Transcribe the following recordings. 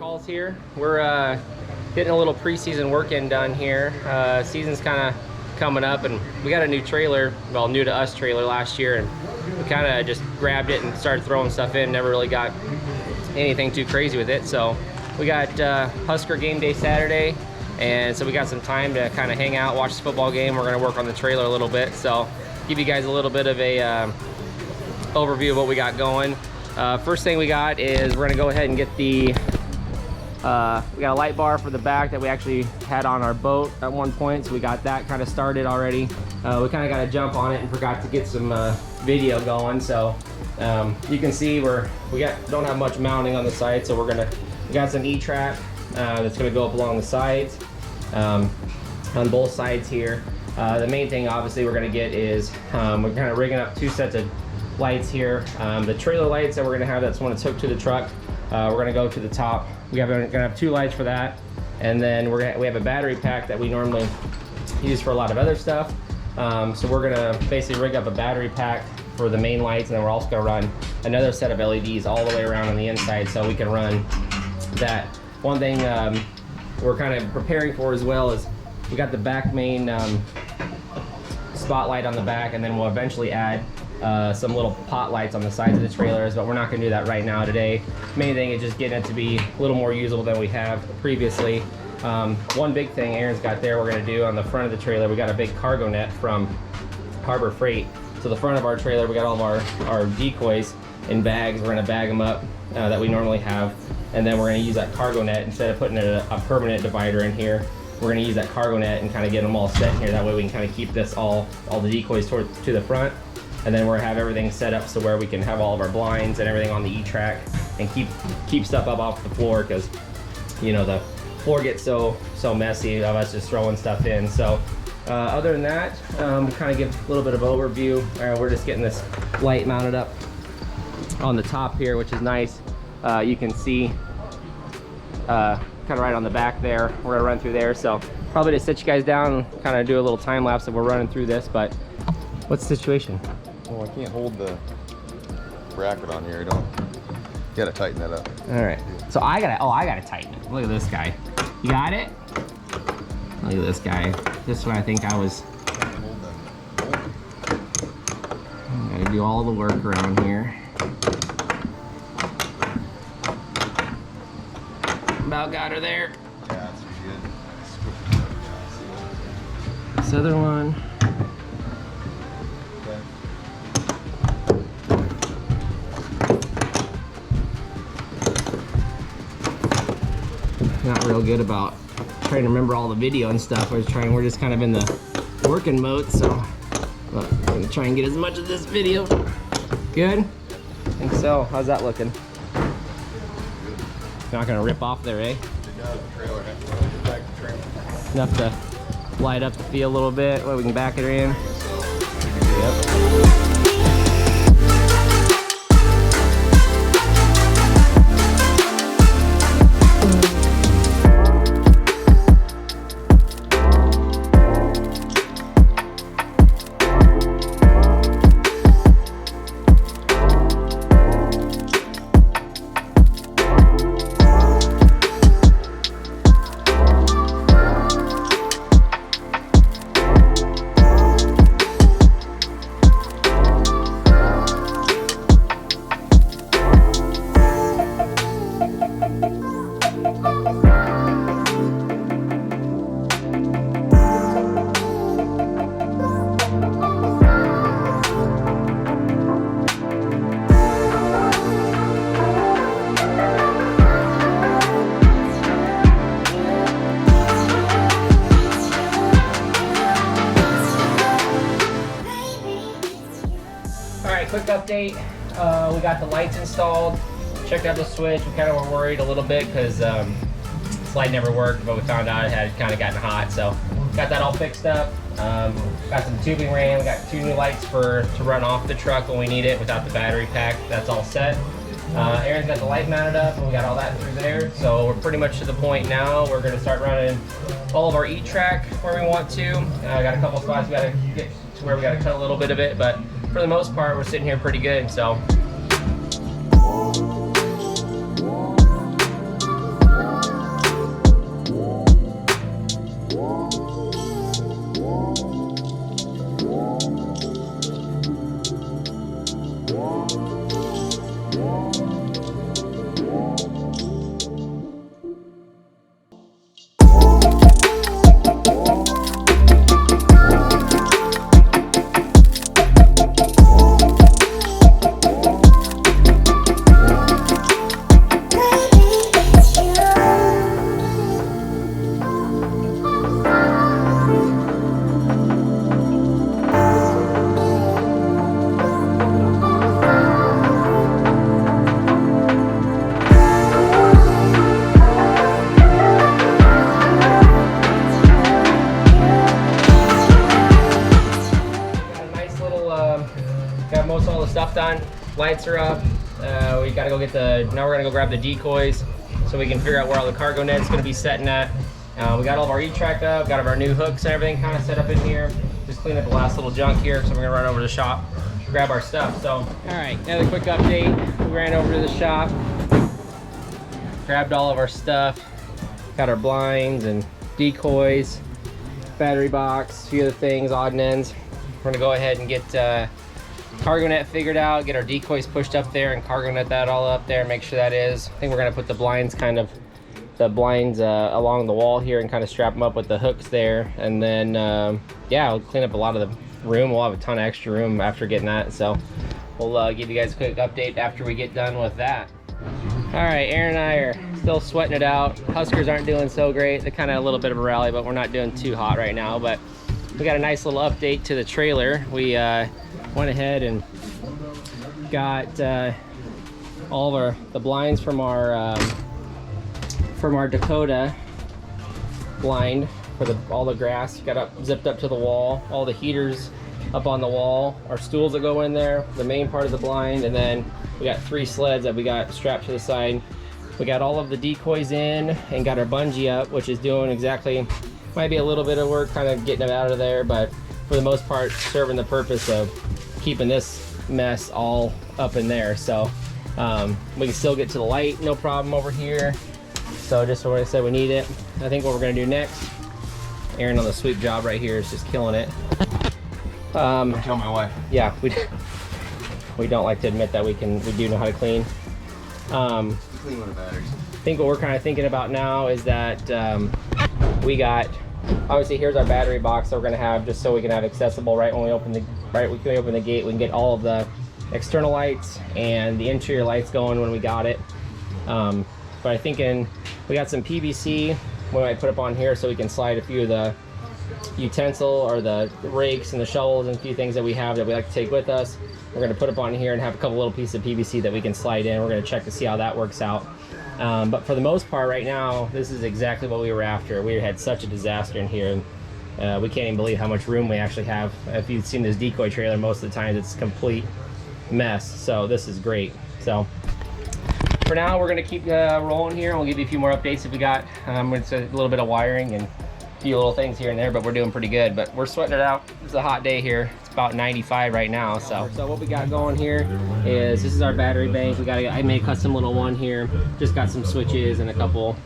calls here. We're getting a little preseason work in done here. Season's kind of coming up, and we got a new trailer, well, new to us trailer last year, and we kind of just grabbed it and started throwing stuff in. Never really got anything too crazy with it. So we got Husker game day Saturday, and so we got some time to kind of hang out, watch the football game. We're going to work on the trailer a little bit, so give you guys a little bit of a overview of what we got going. First thing we got is we're going to go ahead and get the we got a light bar for the back that we actually had on our boat at one point, so we got that kind of started already. We kind of got a jump on it and forgot to get some video going, so you can see don't have much mounting on the side, so we got some E-track that's going to go up along the sides on both sides here. The main thing obviously we're going to get is we're kind of rigging up 2 sets of lights here. The trailer lights that we're going to have, that's when it's hooked to the truck. We're going to go to the top. We're going to have 2 lights for that, and then we have a battery pack that we normally use for a lot of other stuff. So we're going to basically rig up a battery pack for the main lights, and then we're also going to run another set of LEDs all the way around on the inside, so we can run that. One thing we're kind of preparing for as well is we got the back main spotlight on the back, and then we'll eventually add some little pot lights on the sides of the trailers, but we're not going to do that right now today. Main thing is just getting it to be a little more usable than we have previously. One big thing Aaron's got there we're going to do on the front of the trailer, we got a big cargo net from Harbor Freight. So the front of our trailer, we got all of our decoys in bags. We're going to bag them up that we normally have, and then we're going to use that cargo net instead of putting a permanent divider in here. We're going to use that cargo net and kind of get them all set in here. That way we can kind of keep this all the decoys to the front. And then we're gonna have everything set up so where we can have all of our blinds and everything on the E-track and keep stuff up off the floor, because you know the floor gets so messy of us just throwing stuff in. So other than that, kind of give a little bit of overview. We're just getting this light mounted up on the top here, which is nice. You can see kind of right on the back there. We're gonna run through there, so probably to sit you guys down and kind of do a little time lapse that we're running through this. But what's the situation? Oh, I can't hold the bracket on here. You gotta tighten that up. All right. So I gotta tighten it. Look at this guy. You got it? Look at this guy. This is what I think I was. I gotta do all the work around here. About got her there. Yeah, that's good. This other one. Not real good about trying to remember all the video and stuff. We're just kind of in the working mode, so I'm gonna try and get as much of this video. Good? I think so. How's that looking? Not gonna rip off there, eh? Enough to light up the field a little bit. Well, we can back it in. Yep. Quick update, we got the lights installed, checked out the switch. We kind of were worried a little bit because this light never worked, but we found out it had kind of gotten hot, so got that all fixed up. Got some tubing ran. We got 2 new lights to run off the truck when we need it without the battery pack. That's all set. Aaron's got the light mounted up, and we got all that through there, so we're pretty much to the point now. We're going to start running all of our E-track where we want to. Got a couple spots we got to get to where we got to cut a little bit of it, but for the most part, we're sitting here pretty good. So Lights are up. We gotta go get now we're gonna go grab the decoys so we can figure out where all the cargo net's gonna be setting at. We got all of our E-track up, got our new hooks and everything kind of set up in here. Just clean up the last little junk here, so we're gonna run over to the shop, grab our stuff. So, all right, another quick update. We ran over to the shop, grabbed all of our stuff, got our blinds and decoys, battery box, a few other things, odd and ends. We're gonna go ahead and get cargo net figured out, get our decoys pushed up there and cargo net that all up there, make sure that is. I think we're gonna put the blinds along the wall here and kind of strap them up with the hooks there. And then, yeah, we'll clean up a lot of the room. We'll have a ton of extra room after getting that. So we'll give you guys a quick update after we get done with that. All right, Aaron and I are still sweating it out. Huskers aren't doing so great. They're kind of a little bit of a rally, but we're not doing too hot right now. But we got a nice little update to the trailer. We went ahead and got all of the blinds from our Dakota blind for all the grass. Got zipped up to the wall. All the heaters up on the wall. Our stools that go in there. The main part of the blind, and then we got 3 sleds that we got strapped to the side. We got all of the decoys in and got our bungee up, which is doing exactly, might be a little bit of work kind of getting it out of there, but for the most part serving the purpose of keeping this mess all up in there. So we can still get to the light, no problem over here. So just what I said, we need it. I think what we're gonna do next, Aaron on the sweep job right here is just killing it. Don't tell my wife. Yeah, we don't like to admit that we do know how to clean. Clean with the batteries. I think what we're kind of thinking about now is that we got, obviously here's our battery box that we're gonna have just so we can have accessible right when we open the gate. We can get all of the external lights and the interior lights going when we got it. But I think we got some PVC we might put up on here so we can slide a few of the utensil or the rakes and the shovels and a few things that we have that we like to take with us. We're going to put up on here and have a couple little pieces of PVC that we can slide in. We're going to check to see how that works out. But for the most part right now, this is exactly what we were after. We had such a disaster in here, and we can't even believe how much room we actually have. If you've seen this decoy trailer, most of the time it's a complete mess. So this is great. So for now, we're going to keep rolling here, and we'll give you a few more updates if we got. It's a little bit of wiring and a few little things here and there, but we're doing pretty good. But we're sweating it out. It's a hot day here. It's about 95 right now. So what we got going here is, this is our battery bank. I made a custom little one here. Just got some switches and a couple.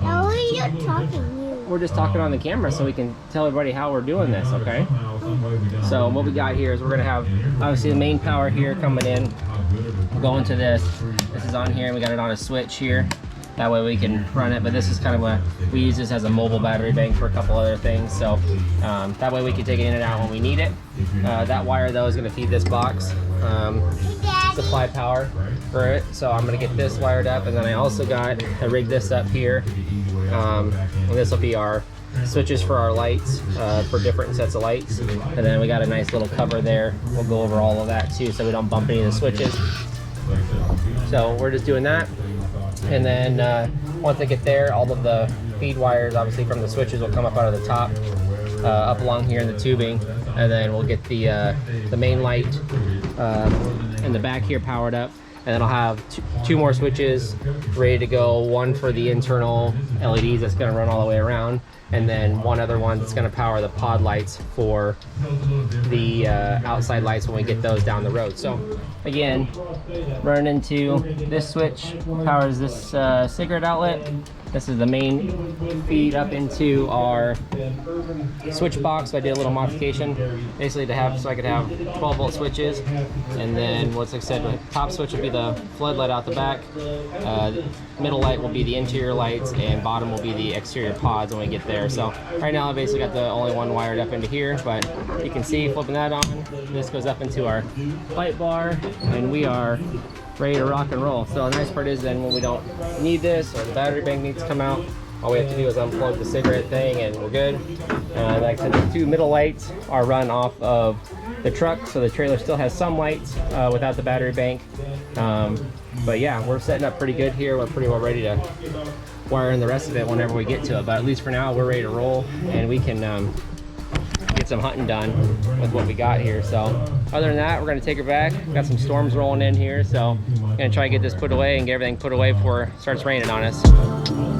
How are you talking? We're just talking on the camera so we can tell everybody how we're doing this, okay? So what we got here is we're going to have, obviously, the main power here coming in. We'll go into this. This is on here, and we got it on a switch here. That way we can run it, but this is kind of what we use this as a mobile battery bank for a couple other things. So that way we can take it in and out when we need it. That wire though is going to feed this box supply power for it. So I'm going to get this wired up, and then I also I rigged this up here. And this will be our switches for our lights, for different sets of lights. And then we got a nice little cover there. We'll go over all of that too so we don't bump any of the switches. So we're just doing that. And then once I get there, all of the feed wires, obviously from the switches, will come up out of the top, up along here in the tubing, and then we'll get the main light in the back here powered up, and then I'll have two more switches ready to go. One for the internal LEDs that's going to run all the way around, and then one other one that's going to power the pod lights for the outside lights when we get those down the road. So again, running into this switch powers this cigarette outlet. This is the main feed up into our switch box. So I did a little modification basically so I could have 12-volt switches, and then what's like I said, the top switch will be the floodlight out the back, middle light will be the interior lights, and bottom will be the exterior pods when we get there. So right now I basically got the only one wired up into here, but you can see flipping that on, this goes up into our light bar, and we are ready to rock and roll. So the nice part is then when we don't need this or the battery bank needs to come out, all we have to do is unplug the cigarette thing and we're good. Like I said, the two middle lights are run off of the truck, so the trailer still has some lights without the battery bank. But yeah, we're setting up pretty good here. We're pretty well ready to wire in the rest of it whenever we get to it. But at least for now, we're ready to roll, and we can get some hunting done with what we got here. So other than that, we're gonna take her back. Got some storms rolling in here, so gonna try to get this put away and get everything put away before it starts raining on us.